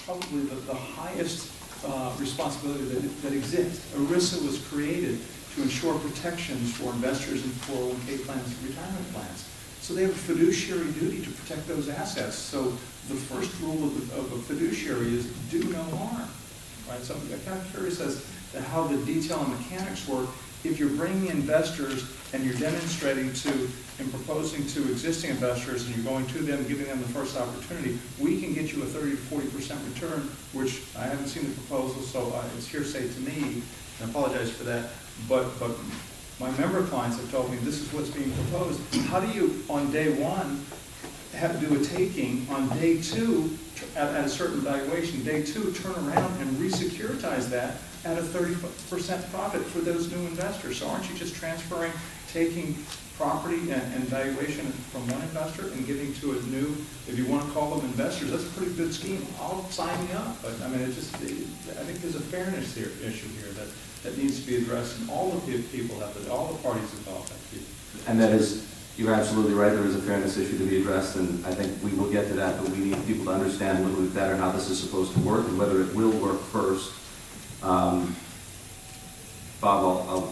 probably the highest responsibility that exists. ERISA was created to ensure protections for investors in 401k plans and retirement plans. So they have a fiduciary duty to protect those assets. So the first rule of a fiduciary is do no harm, right? So I'm kind of curious as to how the detail and mechanics work. If you're bringing investors and you're demonstrating to and proposing to existing investors and you're going to them, giving them the first opportunity, we can get you a 30 to 40% return, which I haven't seen the proposal, so it's hearsay to me, and I apologize for that. But my member clients have told me this is what's being proposed. How do you, on day one, have to do a taking, on day two, at a certain valuation, day two, turn around and re-securitize that at a 30% profit for those new investors? So aren't you just transferring, taking property and valuation from one investor and giving to a new, if you want to call them investors, that's a pretty good scheme. I'll sign you up. But I mean, I think there's a fairness issue here that needs to be addressed, and all the people have to, all the parties involved have to. And that is, you're absolutely right, there is a fairness issue to be addressed, and I think we will get to that, but we need people to understand a little bit better how this is supposed to work and whether it will work first. Bob,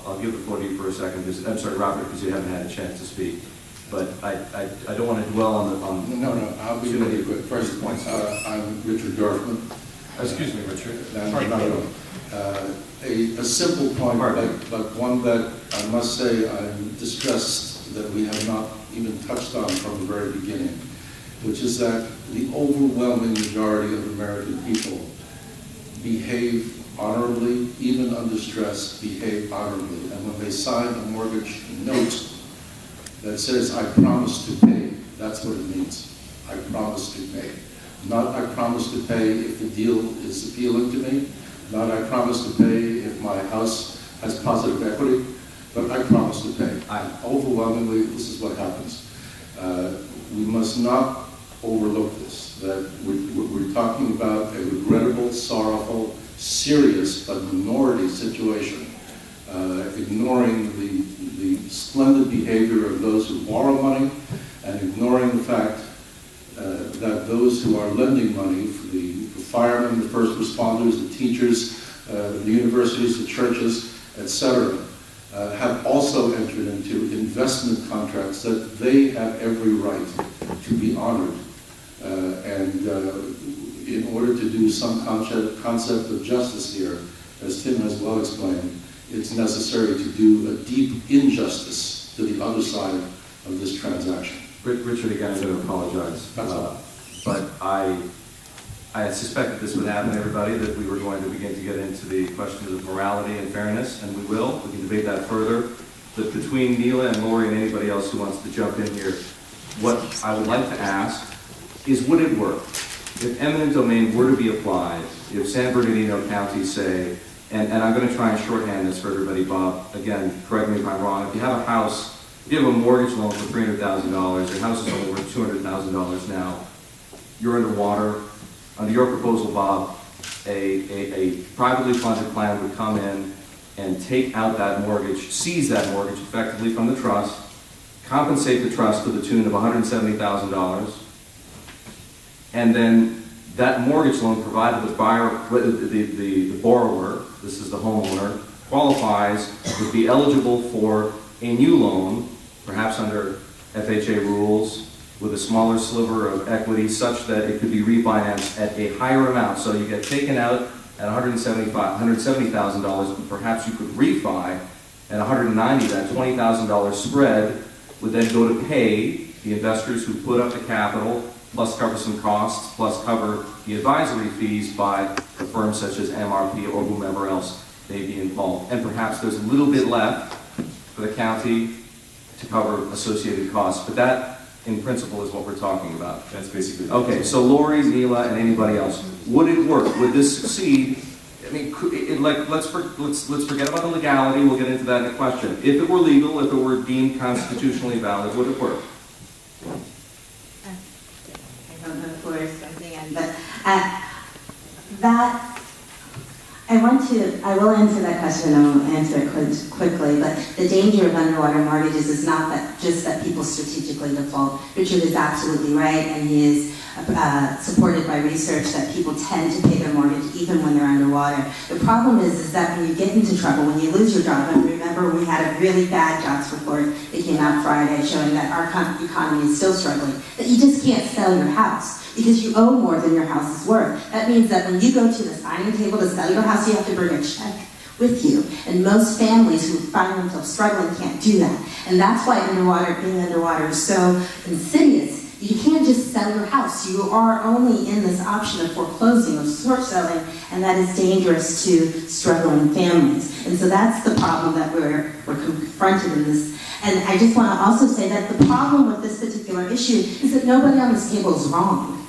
I'll give the floor to you for a second. I'm sorry, Robert, because you haven't had a chance to speak. But I don't want to dwell on No, I'll be really quick. First, I'm Richard Dorfman. Excuse me, Richard. A simple point, but one that I must say I'm distressed that we have not even touched on from the very beginning, which is that the overwhelming majority of American people behave honorably, even under stress, behave honorably. And when they sign a mortgage note that says, I promise to pay, that's what it means. I promise to pay. Not I promise to pay if the deal is appealing to me, not I promise to pay if my house has positive equity, but I promise to pay. Overwhelmingly, this is what happens. We must not overlook this, that we're talking about a regrettable, sorrowful, serious but minority situation, ignoring the splendid behavior of those who borrow money and ignoring the fact that those who are lending money, for the firemen, the first responders, the teachers, the universities, the churches, etc., have also entered into investment contracts that they have every right to be honored. In order to do some concept of justice here, as Tim has well explained, it's necessary to do a deep injustice to the other side of this transaction. Richard, again, I'm going to apologize. That's all. But I suspected this would happen, everybody, that we were going to begin to get into the questions of morality and fairness, and we will. We can debate that further. But between Neela and Laurie and anybody else who wants to jump in here, what I would like to ask is, would it work? If eminent domain were to be applied, if San Bernardino County, say, and I'm going to try and shorthand this for everybody, Bob, again, correct me if I'm wrong, if you have a house, if you have a mortgage loan for $300,000, your house is only worth $200,000 now, you're underwater. Under your proposal, Bob, a privately funded plan would come in and take out that mortgage, seize that mortgage effectively from the trust, compensate the trust to the tune of $170,000, and then that mortgage loan, provided the borrower, this is the homeowner, qualifies, would be eligible for a new loan, perhaps under FHA rules, with a smaller sliver of equity such that it could be refinanced at a higher amount. So you get taken out at $170,000, and perhaps you could refi at $190,000. That $20,000 spread would then go to pay the investors who put up the capital, plus cover some costs, plus cover the advisory fees by the firms such as MRP or whomever else may be involved. And perhaps there's a little bit left for the county to cover associated costs. But that, in principle, is what we're talking about. That's basically okay. So Laurie, Neela, and anybody else, would it work? Would this succeed? I mean, let's forget about the legality. We'll get into that in a question. If it were legal, if it were deemed constitutionally valid, would it work? I don't know if Laurie's something in, but that I will answer that question, and I'll answer it quickly, but the danger of underwater mortgages is not that just that people strategically default. Richard is absolutely right, and he is supported by research that people tend to pay their mortgage even when they're underwater. The problem is that when you get into trouble, when you lose your job, and remember we had a really bad jobs report that came out Friday showing that our economy is still struggling, that you just can't sell your house because you owe more than your house is worth. That means that when you go to the signing table to sell your house, you have to bring a check with you. And most families who find themselves struggling can't do that. And that's why being underwater is so insidious. You can't just sell your house. You are only in this option of foreclosing or short selling, and that is dangerous to struggling families. And so that's the problem that we're confronted in this. And I just want to also say that the problem with this particular issue is that nobody on this table is wrong.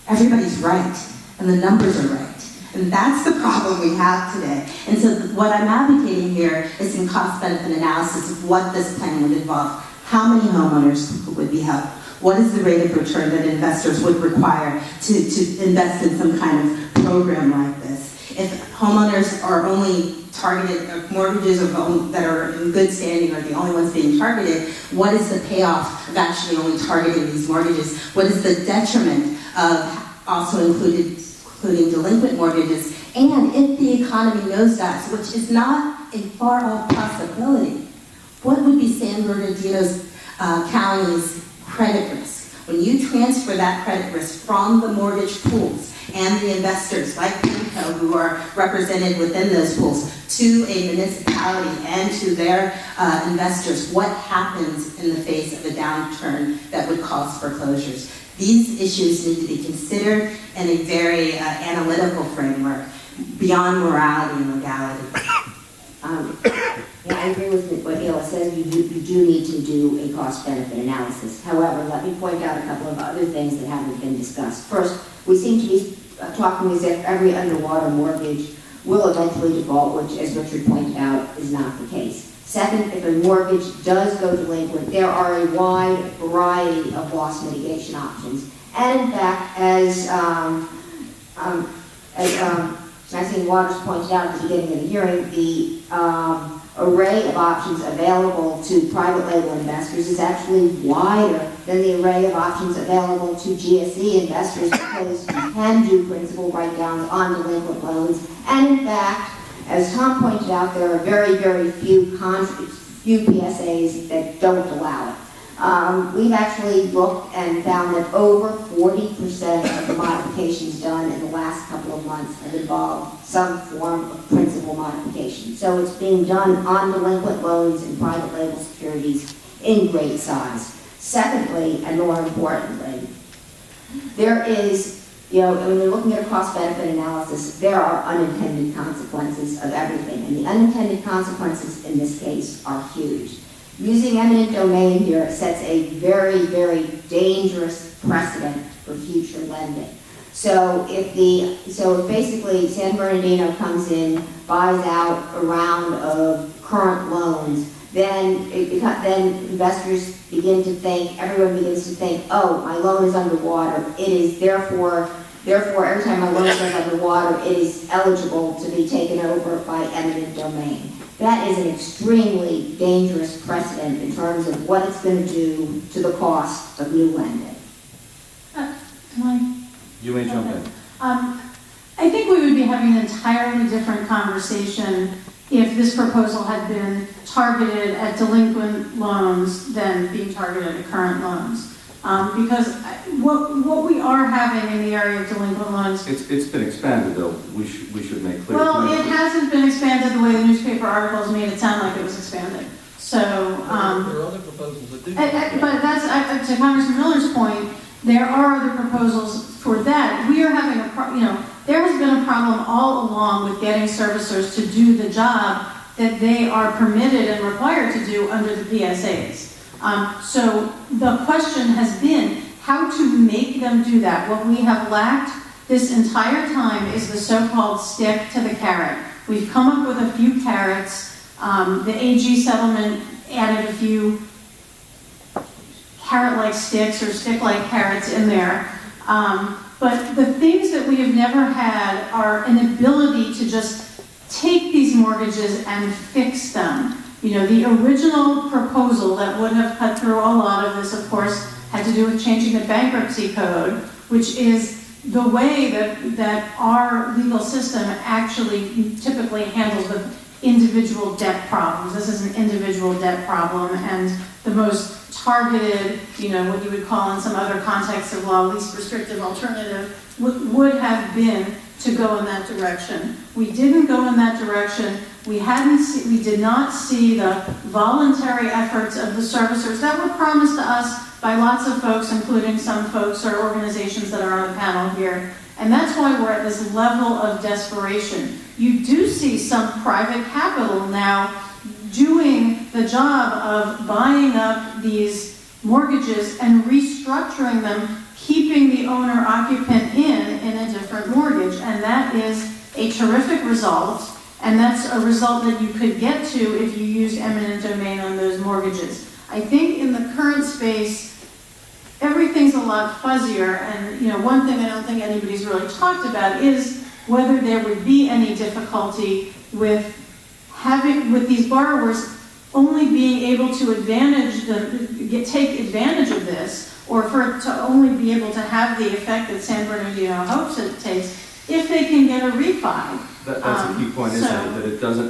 Everybody's right, and the numbers are right. And that's the problem we have today. And so what I'm advocating here is some cost-benefit analysis of what this plan would involve. How many homeowners would be helped? What is the rate of return that investors would require to invest in some kind of program like this? If homeowners are only targeted, mortgages that are in good standing are the only ones being targeted, what is the payoff of actually only targeting these mortgages? What is the detriment of also including delinquent mortgages? And if the economy nosedives, which is not a far-off possibility, what would be San Bernardino County's credit risk? When you transfer that credit risk from the mortgage pools and the investors like PIMCO who are represented within those pools to a municipality and to their investors, what happens in the face of a downturn that would cause foreclosures? These issues need to be considered in a very analytical framework beyond morality and legality. Yeah, I agree with what Neil says. You do need to do a cost-benefit analysis. However, let me point out a couple of other things that haven't been discussed. First, we seem to be talking as if every underwater mortgage will eventually default, which, as Richard pointed out, is not the case. Second, if a mortgage does go delinquent, there are a wide variety of loss mitigation options. And in fact, as Maxine Waters pointed out at the beginning of the hearing, the array of options available to private label investors is actually wider than the array of options available to GSE investors because you can do principal write-downs on delinquent loans. And in fact, as Tom pointed out, there are very, very few PSAs that don't allow it. We've actually looked and found that over 40% of the modifications done in the last couple of months have involved some form of principal modification. So it's being done on delinquent loans and private label securities in great size. Secondly, and more importantly, there is, when you're looking at a cost-benefit analysis, there are unintended consequences of everything. And the unintended consequences in this case are huge. Using eminent domain here sets a very, very dangerous precedent for future lending. So if basically San Bernardino comes in, buys out a round of current loans, then investors begin to think, everyone begins to think, oh, my loan is underwater. It is therefore every time my loan goes underwater, it is eligible to be taken over by eminent domain. That is an extremely dangerous precedent in terms of what it's going to do to the cost of new lending. Can I? You may jump in. I think we would be having an entirely different conversation if this proposal had been targeted at delinquent loans than being targeted at current loans. Because what we are having in the area of delinquent loans... It's been expanded, though. We should make clear. Well, it hasn't been expanded the way the newspaper articles made it sound like it was expanded. So... there are other proposals that do. But that's, to Congressman Miller's point, there are other proposals for that. We are having there has been a problem all along with getting servicers to do the job that they are permitted and required to do under the PSAs. So the question has been how to make them do that. What we have lacked this entire time is the so-called stick to the carrot. We've come up with a few carrots. The AG settlement added a few carrot-like sticks or stick-like carrots in there. But the things that we have never had are an ability to just take these mortgages and fix them. The original proposal that would have cut through a lot of this, of course, had to do with changing the bankruptcy code, which is the way that our legal system actually typically handles the individual debt problems. This is an individual debt problem, and the most targeted, what you would call in some other contexts of law, least restrictive alternative would have been to go in that direction. We didn't go in that direction. We did not see the voluntary efforts of the servicers that were promised to us by lots of folks, including some folks or organizations that are on the panel here. And that's why we're at this level of desperation. You do see some private capital now doing the job of buying up these mortgages and restructuring them, keeping the owner occupant in a different mortgage. And that is a terrific result. And that's a result that you could get to if you used eminent domain on those mortgages. I think in the current space, everything's a lot fuzzier, and one thing I don't think anybody's really talked about is whether there would be any difficulty with these borrowers only being able to take advantage of this, or for it to only be able to have the effect that San Bernardino hopes it takes if they can get a refi. That's a key point, isn't it? That it doesn't